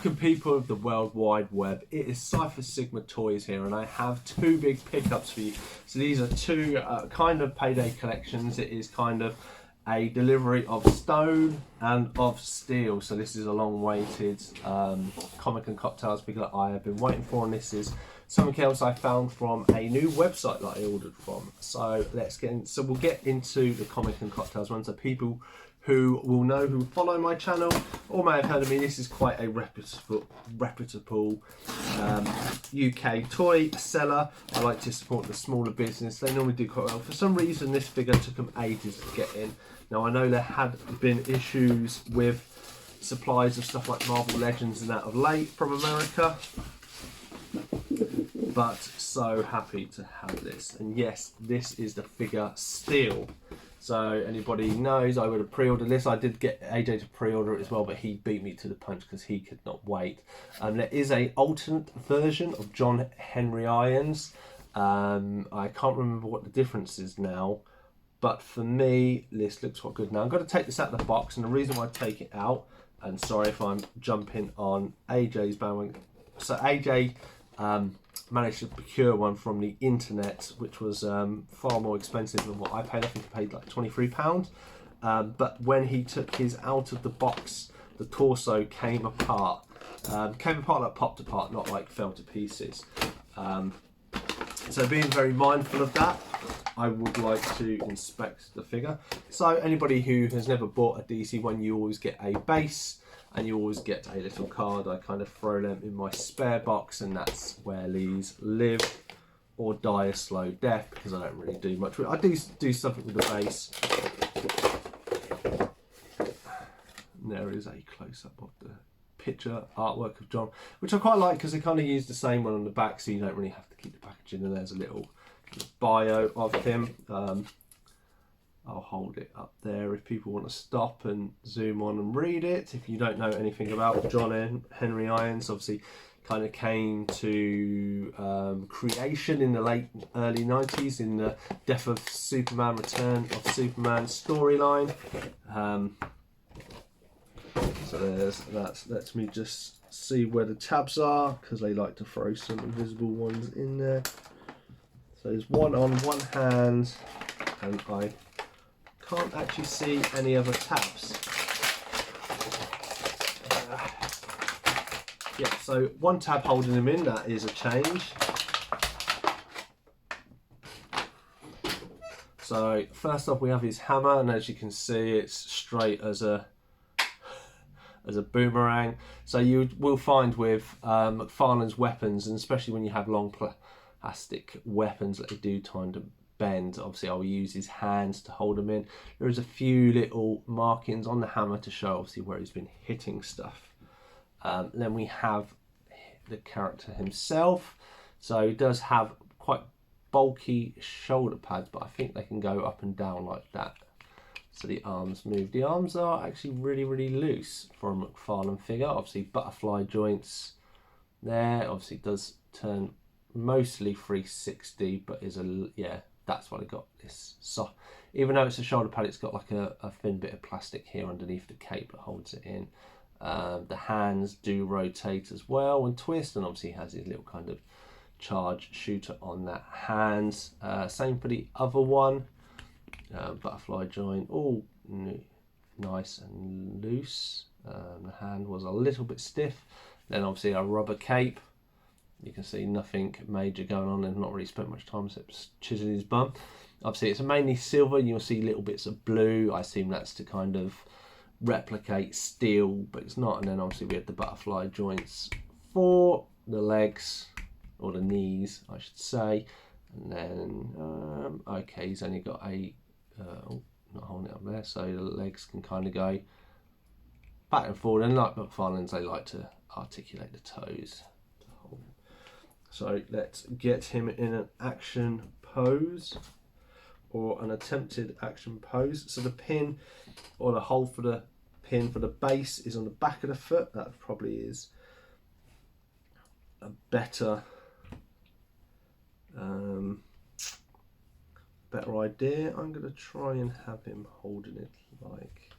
Welcome people of the World Wide Web. It is Cypher Sigma Toys here, and I have two big pickups for you. So these are two kind of payday collections. It is kind of a delivery of stone and of steel. So this is a long-awaited comic and cocktails pick that I have been waiting for, and this is something else I found from a new website that I ordered from. So let's get in. So we'll get into the comic and cocktails ones. So people who will know, who follow my channel or may have heard of me, this is quite a reputable UK toy seller. I like to support the smaller business. They normally do quite well. For some reason this figure took them ages to get in. Now I know there had been issues with supplies of stuff like Marvel Legends and that of late from America, but so happy to have this. And yes, this is the figure steel. So anybody knows, I would have pre-ordered this. I did get AJ to pre-order it as well, but he beat me to the punch because he could not wait. There is a alternate version of John Henry Irons. I can't remember what the difference is now, but for me, this looks quite good. Now I'm going to take this out of the box, and the reason why I take it out, and sorry if I'm jumping on AJ's bandwagon. So AJ managed to procure one from the internet, which was far more expensive than what I paid. I think I paid like £23. But when he took his out of the box, the torso came apart. Like popped apart, not like fell to pieces. So being very mindful of that, I would like to inspect the figure. So anybody who has never bought a DC one, you always get a base and you always get a little card. I kind of throw them in my spare box, and that's where these live or die a slow death, because I don't really do much with it. I do something with the base. And there is a close-up of the picture artwork of John, which I quite like because they kind of use the same one on the back, so you don't really have to keep the packaging, and there's a little bio of him. I'll hold it up there if people want to stop and zoom on and read it. If you don't know anything about John Henry Irons, obviously kind of came to creation in the early 90s in the Death of Superman, Return of Superman storyline. So there's that. Let me just see where the tabs are, because they like to throw some invisible ones in there. So there's one on one hand, and I can't actually see any other tabs. Yeah, so one tab holding him in, that is a change. So first off we have his hammer, and as you can see it's straight as a boomerang. So you will find with McFarlane's weapons, and especially when you have long plastic weapons that they do kind of bend, obviously I'll use his hands to hold them in. There is a few little markings on the hammer to show obviously where he's been hitting stuff. Then we have the character himself. So he does have quite bulky shoulder pads, but I think they can go up and down like that. So the arms move. The arms are actually really loose for a McFarlane figure. Obviously butterfly joints there. Obviously does turn mostly 360, but is that's what I got. This soft, even though it's a shoulder pad, it's got like a thin bit of plastic here underneath the cape that holds it in. The hands do rotate as well and twist, and obviously has his little kind of charge shooter on that hands. Same for the other one. Butterfly joint, all nice and loose. The hand was a little bit stiff. Then obviously a rubber cape. You can see nothing major going on, and not really spent much time chiseling his bum. Obviously it's mainly silver, and you'll see little bits of blue. I assume that's to kind of replicate steel, but it's not. And then obviously we have the butterfly joints for the legs, or the knees I should say. And then okay, he's only got a not holding it up there, so the legs can kind of go back and forward, and like McFarlane's, they like to articulate the toes. So let's get him in an action pose, or an attempted action pose. So the pin, or the hole for the pin for the base, is on the back of the foot. That probably is a better idea. I'm going to try and have him holding it like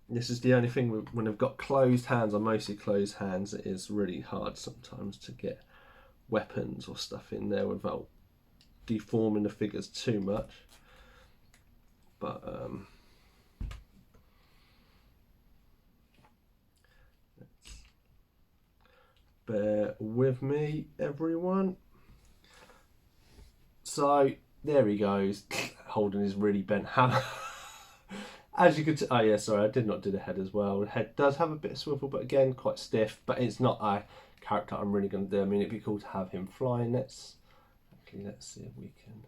This is the only thing when I've got closed hands, or mostly closed hands, it is really hard sometimes to get weapons or stuff in there without deforming the figures too much. But bear with me, everyone. So there he goes, holding his really bent hammer. As you could see, oh yeah, sorry, I did not do the head as well. The head does have a bit of swivel, but again, quite stiff. But it's not a character I'm really going to do. I mean, it'd be cool to have him flying. Let's see if we can.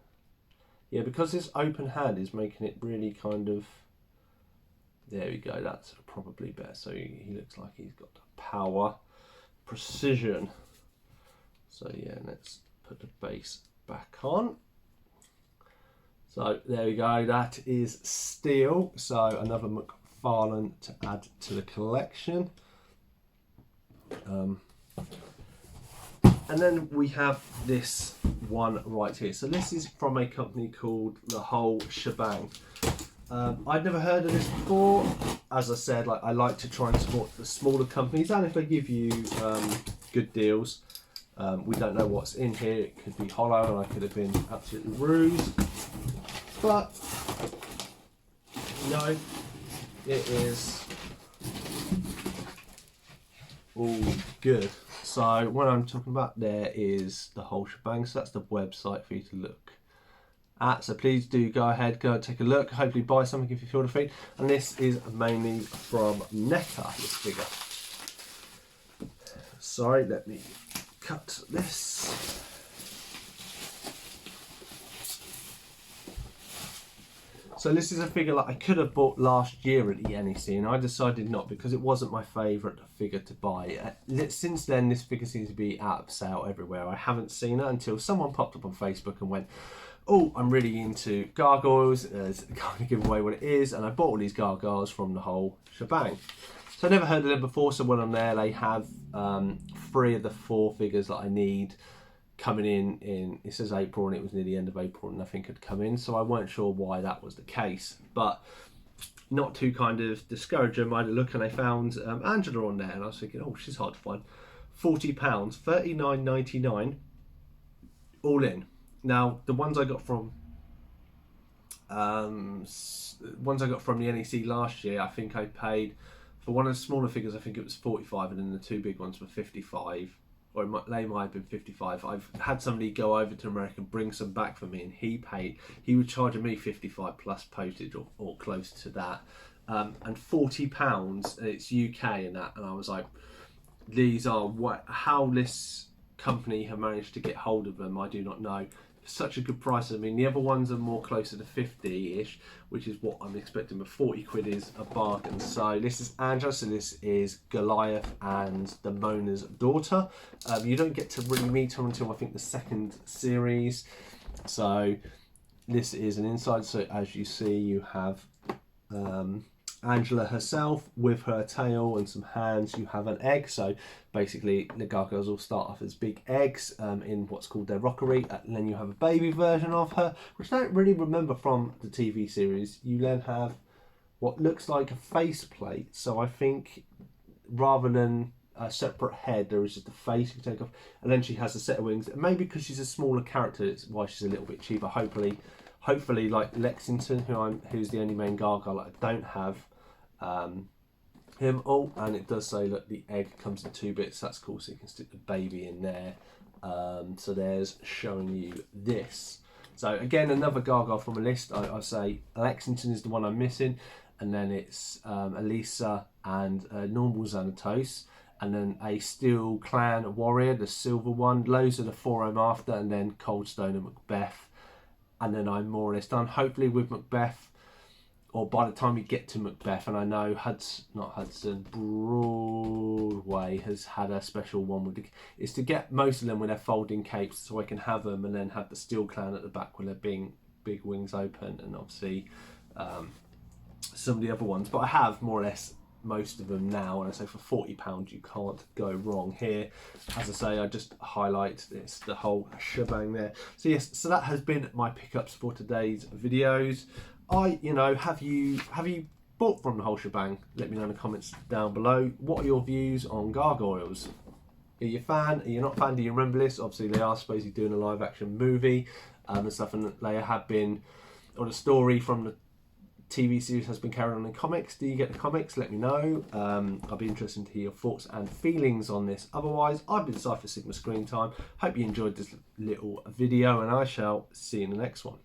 Yeah, because this open hand is making it really kind of. There we go. That's probably better. So he looks like he's got power, precision. So yeah, let's put the base back on. So there we go, that is steel. So another McFarlane to add to the collection. And then we have this one right here. So this is from a company called The Whole Shebang. I'd never heard of this before. As I said, I like to try and support the smaller companies, and if they give you good deals. We don't know what's in here. It could be hollow, and I could have been absolutely rused. But no, it is all good. So what I'm talking about there is The Whole Shebang. So that's the website for you to look at. So please do go ahead, go and take a look. Hopefully buy something if you feel the feed. And this is mainly from NECA, this figure. Sorry, let me cut this. So this is a figure that I could have bought last year at the NEC, and I decided not because it wasn't my favourite figure to buy. Since then, this figure seems to be out of sale everywhere. I haven't seen it until someone popped up on Facebook and went, oh, I'm really into gargoyles, kind of give away what it is, and I bought all these gargoyles from The Whole Shebang. So I never heard of them before, so when I'm there, they have 3 of the 4 figures that I need coming in, it says April, and it was near the end of April, and nothing had come in, so I weren't sure why that was the case. But not to kind of discourage them, I had a look and I found Angela on there, and I was thinking, oh, she's hard to find. £40, $39.99, all in. Now, the ones I got from the NEC last year, I think I paid for one of the smaller figures, I think it was 45, and then the 2 big ones were 55. Or they might have been 55. I've had somebody go over to America and bring some back for me, and he was charging me 55 plus postage or close to that, and £40, and it's UK and that, and I was like, these are how this company have managed to get hold of them, I do not know. Such a good price. I mean, the other ones are more closer to 50-ish, which is what I'm expecting, but 40 quid is a bargain. So this is Angela, so this is Goliath and the Mona's daughter. You don't get to really meet her until I think the 2nd series. So this is an inside, so as you see, you have Angela herself with her tail and some hands. You have an egg, so basically the gargoyles all start off as big eggs in what's called their rockery, and then you have a baby version of her, which I don't really remember from the TV series. You then have what looks like a faceplate, so I think rather than a separate head, there is just a face you can take off, and then she has a set of wings. And maybe because she's a smaller character, it's why she's a little bit cheaper. Hopefully like Lexington, who's the only main gargoyle I don't have, him. Oh, and it does say that the egg comes in 2 bits. That's cool, so you can stick the baby in there. So there's showing you this. So again, another gargoyle from a list. I say Lexington is the one I'm missing, and then it's Elisa and normal Xanatos, and then a Steel Clan warrior, the silver one. Those are the 4 I'm after, and then Coldstone and Macbeth. And then I'm more or less done, hopefully with Macbeth, or by the time we get to Macbeth. And I know Broadway has had a special one with is to get most of them with their folding capes, so I can have them and then have the Steel Clan at the back with their big wings open, and obviously some of the other ones. But I have more or less most of them now, and I say for £40 you can't go wrong here. As I say, I just highlight this, the whole shebang there. So yes, so that has been my pickups for today's videos. Have you bought from the whole shebang. Let me know in the comments down below. What are your views on gargoyles? Are you a fan? Are you not a fan? Do you remember this? Obviously, they are supposedly doing a live action movie and stuff, and they have been, or the story from the TV series has been carried on in comics. Do you get the comics? Let me know. I'll be interested to hear your thoughts and feelings on this. Otherwise, I've been Cypher Sigma Screen Time. Hope you enjoyed this little video, and I shall see you in the next one.